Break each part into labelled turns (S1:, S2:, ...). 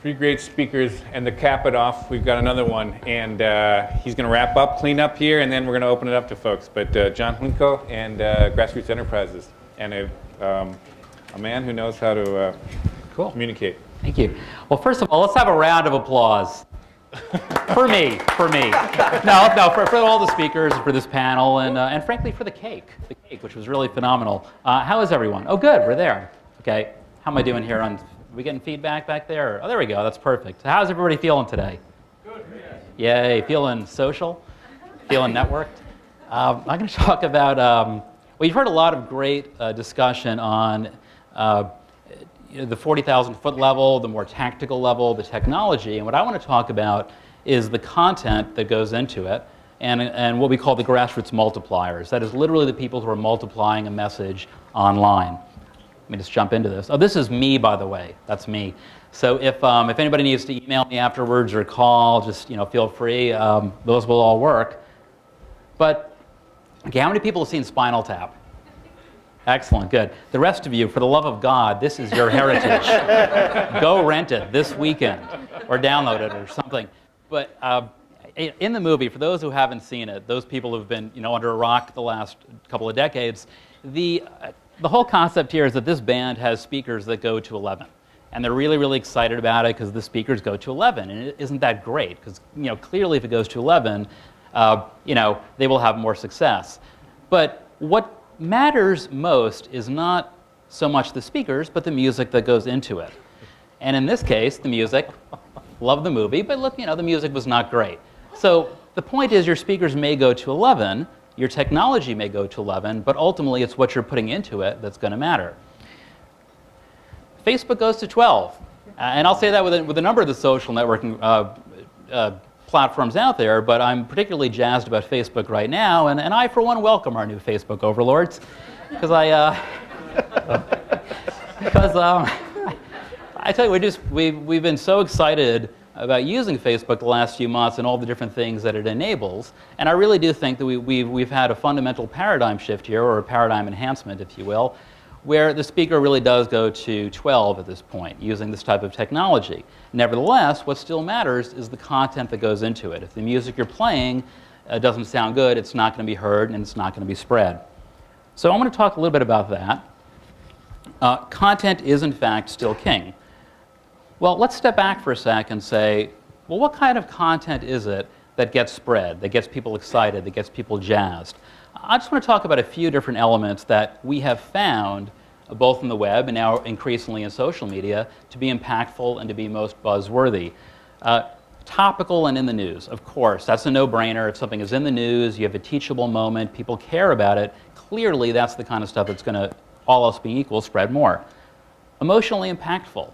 S1: Three great speakers, and to cap it off, we've got another one, and he's going to wrap up, clean up here, and then we're going to open it up to folks. But John Hlinko and Grassroots Enterprises, and a man who knows how to communicate.
S2: Thank you. Well, first of all, let's have a round of applause. For me. No, for all the speakers, for this panel, and frankly for the cake, which was really phenomenal. How is everyone? Oh, good, we're there. Okay, how am I doing here? Are we getting feedback back there? Oh, there we go, that's perfect. How's everybody feeling today? Good, yeah. Yay, feeling social? Feeling networked? I'm going to talk about, well, you've heard a lot of great discussion on the 40,000 foot level, the more tactical level, the technology, and what I want to talk about is the content that goes into it and what we call the grassroots multipliers. That is literally the people who are multiplying a message online. Let me just jump into this. Oh, this is me, by the way. That's me. So if anybody needs to email me afterwards or call, just feel free. Those will all work. But okay, how many people have seen Spinal Tap? Excellent, good. The rest of you, for the love of God, this is your heritage. Go rent it this weekend or download it or something. But in the movie, for those who haven't seen it, those people who've been under a rock the last couple of decades, the whole concept here is that this band has speakers that go to 11. And they're really, really excited about it because the speakers go to 11. And isn't that great? Because clearly if it goes to 11, they will have more success. But what matters most is not so much the speakers, but the music that goes into it. And in this case, the music, love the movie, but look, the music was not great. So the point is your speakers may go to 11, your technology may go to 11, but ultimately it's what you're putting into it that's going to matter. Facebook goes to 12. And I'll say that with a number of the social networking platforms out there, but I'm particularly jazzed about Facebook right now, and I, for one, welcome our new Facebook overlords, because I tell you, we've been so excited about using Facebook the last few months and all the different things that it enables, and I really do think that we've had a fundamental paradigm shift here, or a paradigm enhancement, if you will, where the speaker really does go to 12 at this point, using this type of technology. Nevertheless, what still matters is the content that goes into it. If the music you're playing doesn't sound good, it's not going to be heard and it's not going to be spread. So I'm going to talk a little bit about that. Content is, in fact, still king. Well, let's step back for a sec and say, well, what kind of content is it that gets spread, that gets people excited, that gets people jazzed? I just want to talk about a few different elements that we have found, both in the web and now increasingly in social media, to be impactful and to be most buzzworthy. Topical and in the news, of course. That's a no-brainer. If something is in the news, you have a teachable moment, people care about it, clearly that's the kind of stuff that's going to, all else being equal, spread more. Emotionally impactful.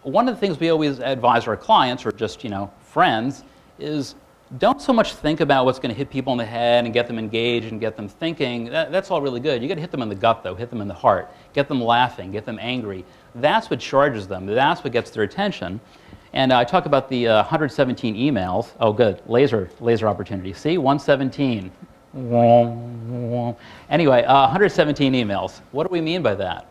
S2: One of the things we always advise our clients, or just friends, is don't so much think about what's going to hit people in the head and get them engaged and get them thinking. That's all really good. You got to hit them in the gut, though. Hit them in the heart. Get them laughing. Get them angry. That's what charges them. That's what gets their attention. And I talk about the 117 emails. Oh, good. Laser opportunity. See, 117. Anyway, 117 emails. What do we mean by that?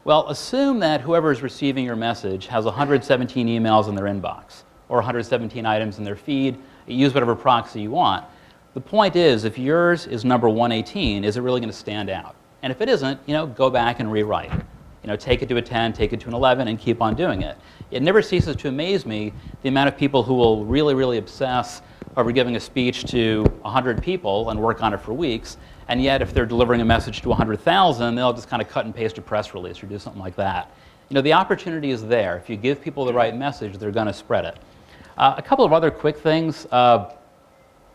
S2: Well, assume that whoever is receiving your message has 117 emails in their inbox, or 117 items in their feed. Use whatever proxy you want. The point is, if yours is number 118, is it really going to stand out? And if it isn't, go back and rewrite. Take it to a 10, take it to an 11, and keep on doing it. It never ceases to amaze me the amount of people who will really, really obsess over giving a speech to 100 people and work on it for weeks, and yet if they're delivering a message to 100,000, they'll just kind of cut and paste a press release or do something like that. The opportunity is there. If you give people the right message, they're going to spread it. A couple of other quick things.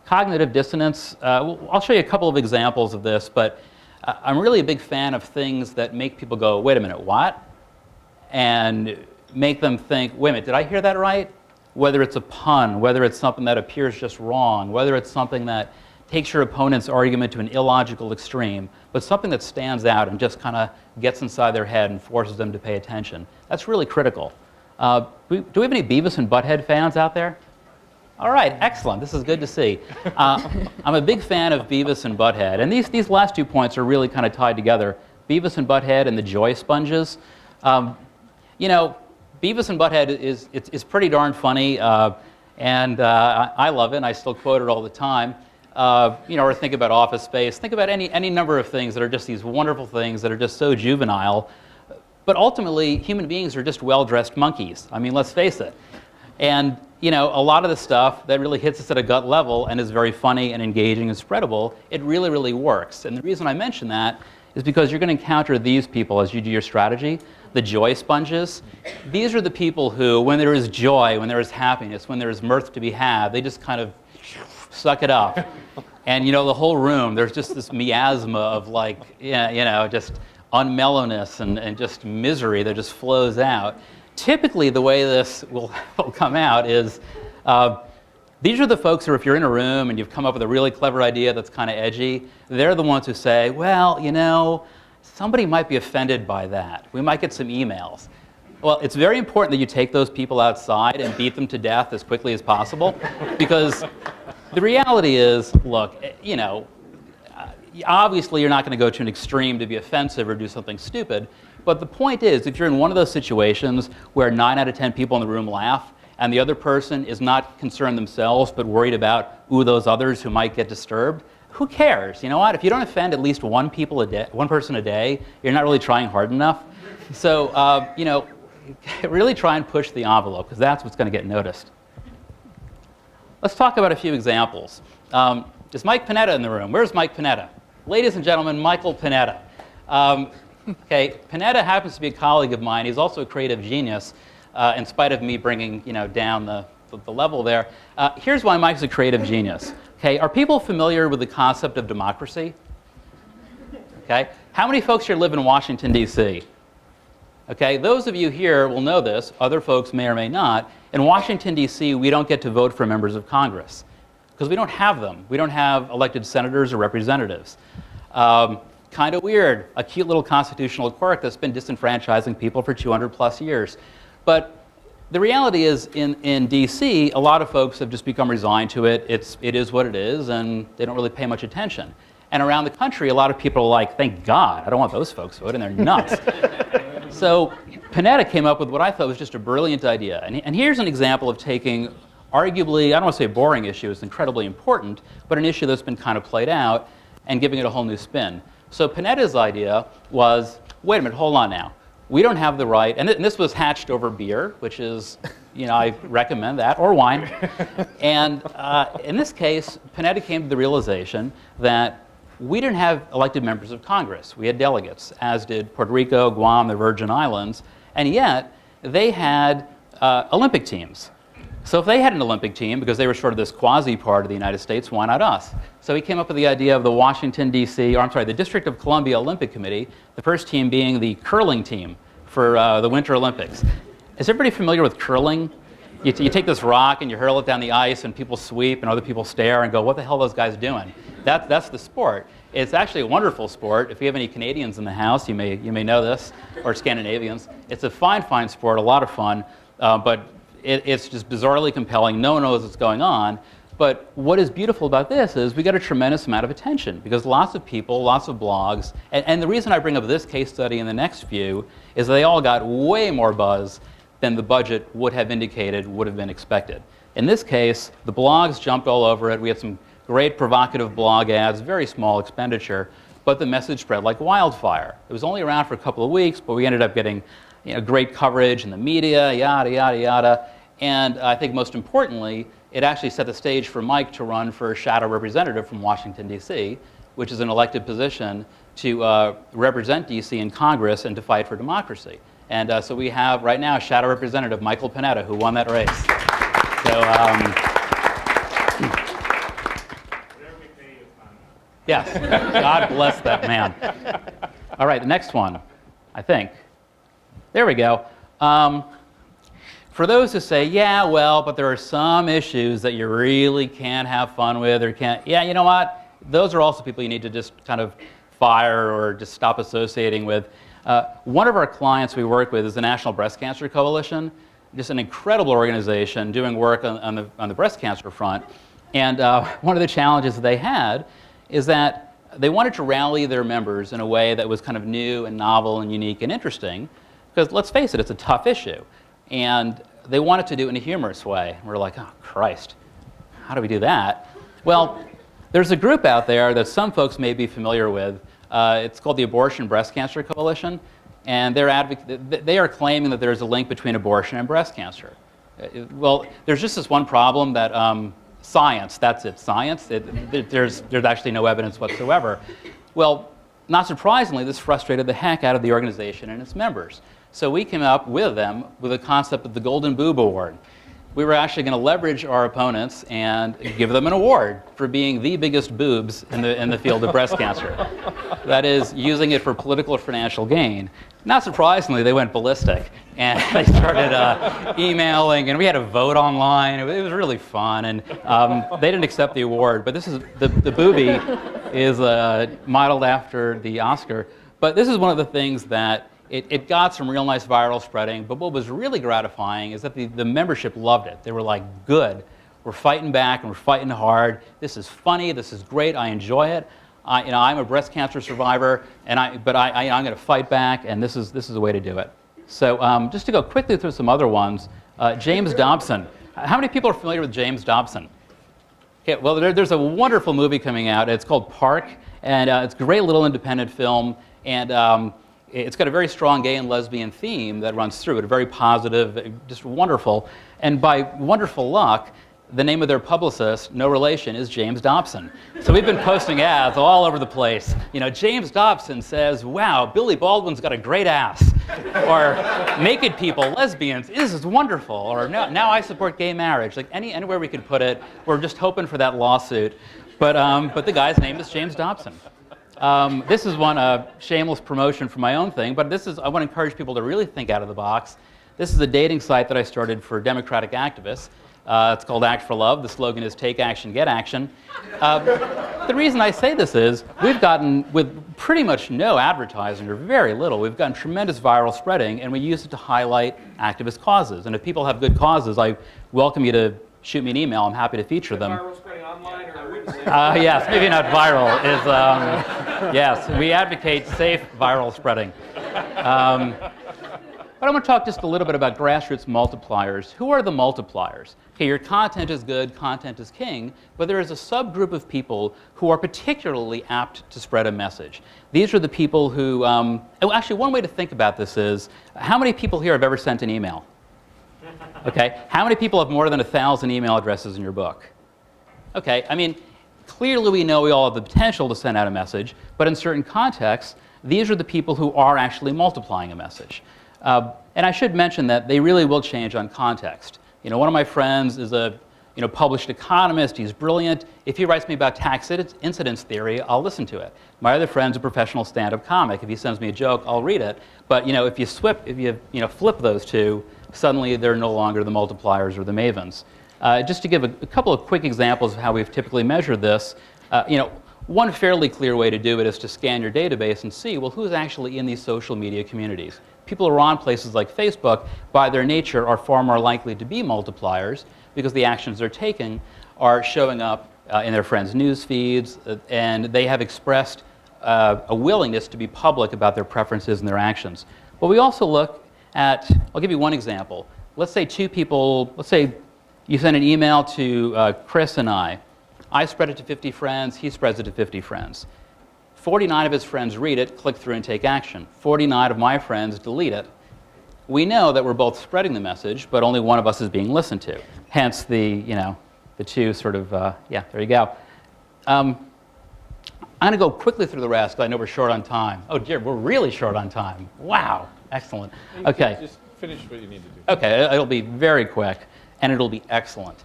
S2: Cognitive dissonance. I'll show you a couple of examples of this, but I'm really a big fan of things that make people go, wait a minute, what? And make them think, wait a minute, did I hear that right? Whether it's a pun, whether it's something that appears just wrong, whether it's something that takes your opponent's argument to an illogical extreme, but something that stands out and just kind of gets inside their head and forces them to pay attention. That's really critical. Do we have any Beavis and Butthead fans out there? All right, excellent. This is good to see. I'm a big fan of Beavis and Butthead, and these last 2 points are really kind of tied together. Beavis and Butthead and the Joy Sponges. Beavis and Butthead is pretty darn funny, and I love it, and I still quote it all the time. Or think about Office Space, think about any number of things that are just these wonderful things that are just so juvenile. But ultimately, human beings are just well-dressed monkeys. I mean, let's face it. And a lot of the stuff that really hits us at a gut level and is very funny and engaging and spreadable, it really, really works. And the reason I mention that is because you're going to encounter these people as you do your strategy, the joy sponges. These are the people who, when there is joy, when there is happiness, when there is mirth to be had, they just kind of suck it up. And the whole room, there's just this miasma of just unmellowness and just misery that just flows out. Typically, the way this will come out is these are the folks who, if you're in a room and you've come up with a really clever idea that's kind of edgy, they're the ones who say, well, somebody might be offended by that. We might get some emails. Well, it's very important that you take those people outside and beat them to death as quickly as possible, because the reality is, look, obviously you're not going to go to an extreme to be offensive or do something stupid, but the point is, if you're in one of those situations where 9 out of 10 people in the room laugh, and the other person is not concerned themselves but worried about, those others who might get disturbed, who cares? You know what? If you don't offend at least one person a day, you're not really trying hard enough. So, really try and push the envelope, because that's what's going to get noticed. Let's talk about a few examples. Is Mike Panetta in the room? Where's Mike Panetta? Ladies and gentlemen, Michael Panetta. Panetta happens to be a colleague of mine. He's also a creative genius, in spite of me bringing down the level there. Here's why Mike's a creative genius. Are people familiar with the concept of democracy? How many folks here live in Washington, D.C.? Those of you here will know this. Other folks may or may not. In Washington, D.C., we don't get to vote for members of Congress because we don't have them. We don't have elected senators or representatives. Kind of weird, a cute little constitutional quirk that's been disenfranchising people for 200 plus years. But the reality is, in D.C., a lot of folks have just become resigned to it. It is what it is, and they don't really pay much attention. And around the country, a lot of people are like, thank God, I don't want those folks voting, they're nuts. So Panetta came up with what I thought was just a brilliant idea. And here's an example of taking arguably, I don't want to say a boring issue, it's incredibly important, but an issue that's been kind of played out and giving it a whole new spin. So Panetta's idea was, wait a minute, hold on now. We don't have the right, and this was hatched over beer, which is, I recommend that, or wine. And in this case, Panetta came to the realization that we didn't have elected members of Congress. We had delegates, as did Puerto Rico, Guam, the Virgin Islands, and yet they had Olympic teams. So if they had an Olympic team, because they were sort of this quasi-part of the United States, why not us? So he came up with the idea of the Washington, D.C., or I'm sorry, the District of Columbia Olympic Committee, the first team being the curling team for the Winter Olympics. Is everybody familiar with curling? You take this rock and you hurl it down the ice and people sweep and other people stare and go, what the hell are those guys doing? That's the sport. It's actually a wonderful sport. If you have any Canadians in the house, you may know this, or Scandinavians. It's a fine, fine sport, a lot of fun, but it's just bizarrely compelling. No one knows what's going on. But what is beautiful about this is we got a tremendous amount of attention because lots of people, lots of blogs, and the reason I bring up this case study in the next few is they all got way more buzz than the budget would have indicated would have been expected. In this case, the blogs jumped all over it. We had some great provocative blog ads, very small expenditure, but the message spread like wildfire. It was only around for a couple of weeks, but we ended up getting great coverage in the media, yada, yada, yada. And I think most importantly, it actually set the stage for Mike to run for shadow representative from Washington, D.C., which is an elected position to represent D.C. in Congress and to fight for democracy. And so we have right now Shadow Representative Michael Panetta, who won that race. So, yes, God bless that man. All right, the next one, I think. There we go. For those who say, yeah, well, but there are some issues that you really can't have fun with or can't, yeah, you know what? Those are also people you need to just kind of fire or just stop associating with. One of our clients we work with is the National Breast Cancer Coalition, just an incredible organization doing work on the breast cancer front. And one of the challenges that they had is that they wanted to rally their members in a way that was kind of new and novel and unique and interesting, because let's face it, it's a tough issue. And they wanted to do it in a humorous way. We're like, oh, Christ, how do we do that? Well, there's a group out there that some folks may be familiar with. It's called the Abortion Breast Cancer Coalition. And they are claiming that there's a link between abortion and breast cancer. Well, there's just this one problem that science, that's it, science, there's actually no evidence whatsoever. Well, not surprisingly, this frustrated the heck out of the organization and its members. So we came up with them with the concept of the Golden Boob Award. We were actually going to leverage our opponents and give them an award for being the biggest boobs in the field of breast cancer. That is, using it for political or financial gain. Not surprisingly, they went ballistic, and they started emailing, and we had a vote online. It was really fun, and they didn't accept the award. But this is the boobie is modeled after the Oscar. But this is one of the things that it got some real nice viral spreading, but what was really gratifying is that the membership loved it. They were like, good, we're fighting back and we're fighting hard. This is funny, this is great, I enjoy it. I'm a breast cancer survivor, but I'm going to fight back, and this is a way to do it. So just to go quickly through some other ones, James Dobson. How many people are familiar with James Dobson? Okay, well, there's a wonderful movie coming out. It's called Park, and it's a great little independent film, and it's got a very strong gay and lesbian theme that runs through it, a very positive, just wonderful. And by wonderful luck, the name of their publicist, no relation, is James Dobson. So we've been posting ads all over the place. You know, James Dobson says, wow, Billy Baldwin's got a great ass. Or naked people, lesbians, this is wonderful. Or now I support gay marriage. Like anywhere we could put it, we're just hoping for that lawsuit. But the guy's name is James Dobson. This is one shameless promotion for my own thing, but I want to encourage people to really think out of the box. This is a dating site that I started for Democratic activists. It's called Act for Love. The slogan is Take Action, Get Action. The reason I say this is we've gotten, with pretty much no advertising or very little, we've gotten tremendous viral spreading, and we use it to highlight activist causes. And if people have good causes, I welcome you to shoot me an email. I'm happy to feature them.
S3: Viral spreading online, or I wouldn't say
S2: Yes, maybe not viral. Yes, we advocate safe viral spreading. But I'm going to talk just a little bit about grassroots multipliers. Who are the multipliers? Okay, your content is good, content is king, but there is a subgroup of people who are particularly apt to spread a message. These are the people who, actually one way to think about this is, how many people here have ever sent an email? Okay, how many people have more than 1,000 email addresses in your book? Okay, I mean, clearly we know we all have the potential to send out a message, but in certain contexts, these are the people who are actually multiplying a message. And I should mention that they really will change on context. You know, one of my friends is a published economist. He's brilliant. If he writes me about tax incidence theory, I'll listen to it. My other friend's a professional stand-up comic. If he sends me a joke, I'll read it. But if you flip those two, suddenly they're no longer the multipliers or the mavens. Just to give a couple of quick examples of how we've typically measured this, one fairly clear way to do it is to scan your database and see, well, who's actually in these social media communities. People who are on places like Facebook, by their nature, are far more likely to be multipliers because the actions they're taking are showing up in their friends' news feeds, and they have expressed a willingness to be public about their preferences and their actions. But we also look at, I'll give you one example. Let's say two people, let's say you send an email to Chris and I spread it to 50 friends, he spreads it to 50 friends. 49 of his friends read it, click through and take action. 49 of my friends delete it. We know that we're both spreading the message, but only one of us is being listened to. Hence the two sort of, there you go. I'm going to go quickly through the rest because I know we're short on time. Oh dear, we're really short on time. Wow, excellent. Okay.
S1: Just finish what you need to do.
S2: Okay, it'll be very quick, and it'll be excellent.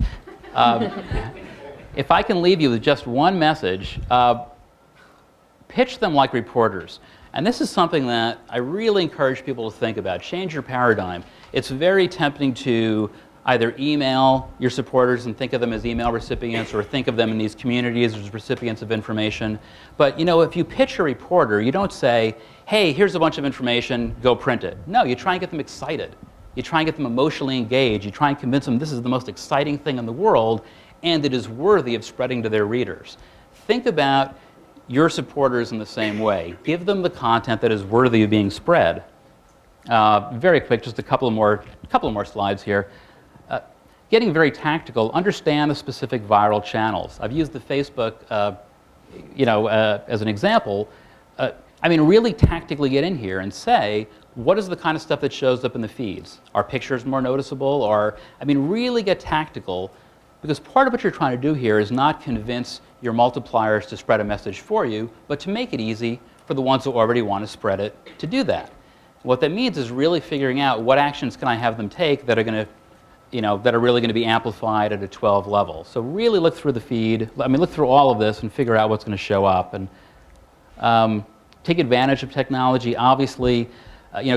S2: If I can leave you with just one message, pitch them like reporters. And this is something that I really encourage people to think about. Change your paradigm. It's very tempting to either email your supporters and think of them as email recipients, or think of them in these communities as recipients of information. But if you pitch a reporter, you don't say, hey, here's a bunch of information, go print it. No, you try and get them excited. You try and get them emotionally engaged. You try and convince them this is the most exciting thing in the world, and it is worthy of spreading to their readers. Think about your supporters in the same way. Give them the content that is worthy of being spread. Very quick, just a couple more slides here. Getting very tactical, understand the specific viral channels. I've used the Facebook, as an example. I mean, really tactically get in here and say, what is the kind of stuff that shows up in the feeds? Are pictures more noticeable? Or, I mean, really get tactical, because part of what you're trying to do here is not convince your multipliers to spread a message for you, but to make it easy for the ones who already want to spread it to do that. What that means is really figuring out what actions can I have them take that are going to, that are really going to be amplified at a 12 level. So really look through the feed. I mean, look through all of this and figure out what's going to show up. And take advantage of technology. Obviously,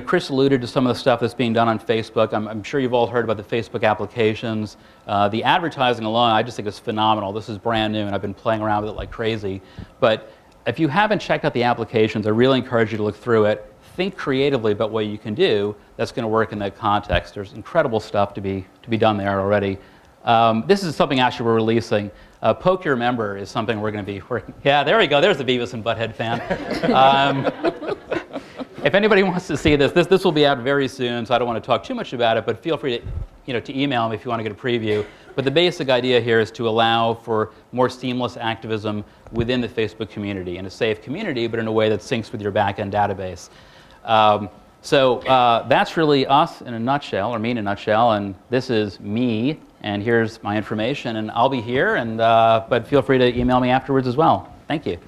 S2: Chris alluded to some of the stuff that's being done on Facebook. I'm sure you've all heard about the Facebook applications. The advertising alone, I just think is phenomenal. This is brand new, and I've been playing around with it like crazy. But if you haven't checked out the applications, I really encourage you to look through it. Think creatively about what you can do that's going to work in that context. There's incredible stuff to be done there already. This is something actually we're releasing. Poke Your Member is something we're going to be working. Yeah, there we go. There's the Beavis and Butthead fan. If anybody wants to see this will be out very soon, so I don't want to talk too much about it, but feel free to email me if you want to get a preview. But the basic idea here is to allow for more seamless activism within the Facebook community, in a safe community, but in a way that syncs with your back-end database. So that's really us in a nutshell, or me in a nutshell, and this is me, and here's my information, and I'll be here, but feel free to email me afterwards as well. Thank you.